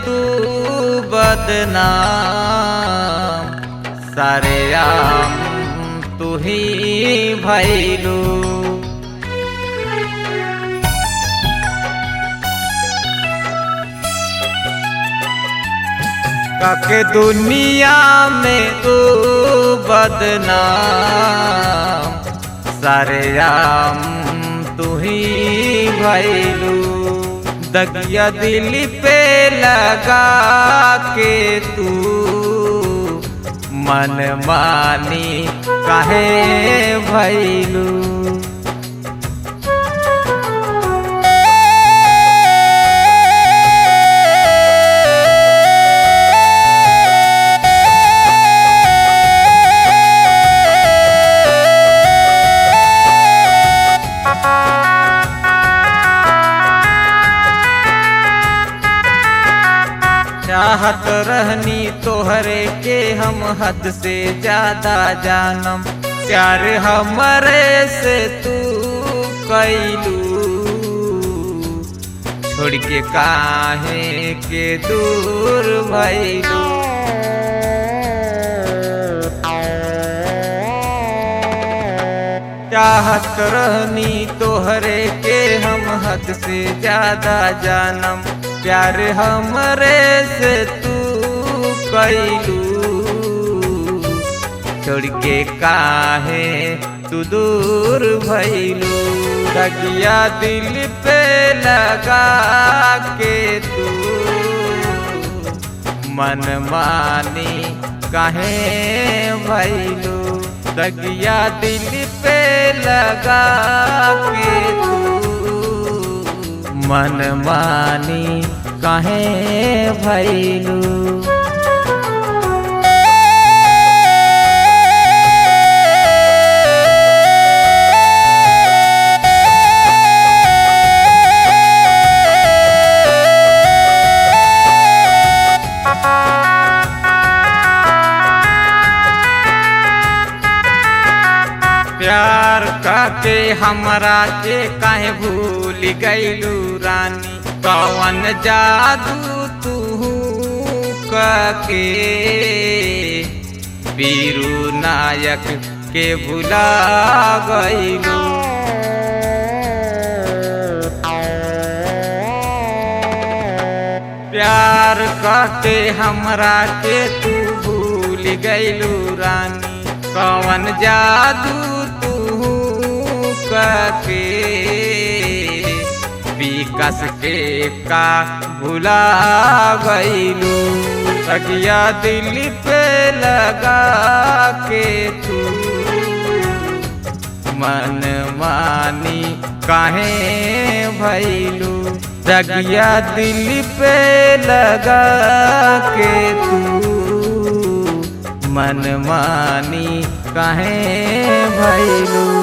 तू बदनाम, सारे आम तू ही भइलू। काके दुनिया में तू बदनाम, सारे आम तू ही भइलू। दगिया दिल पे लगा के तू मन मानी काहे भइलू। चाहत रहनी तोहरे के हम हद से ज्यादा जानम, प्यार हमरे से तू कैलू। छोड़ के काहे के दूर भइलू। चाहत रहनी तोहरे के हम हद से ज्यादा जानम, प्यार हमरे से तू कैलू। छोड़ के काहे तू दूर भइलू। दगिया दिल पे लगा के तू मन मानी काहे भइलू। दगिया दिल पे लगा के तू मन मानी काहे भइलू। प्यार काके हमरा के काहे भूल गइलू रानी। कौन जादू तू काके वीरू नायक के भुला गइलू। प्यार काके हमरा के तू भूल गइलू रानी। कौन जादू तू काके विकास के का भुला गइलू। दगिया दिल पे लगा के तू मन मानी काहे भइलू। दगिया दिल पे लगा के तू मन मानी काहे भइलू।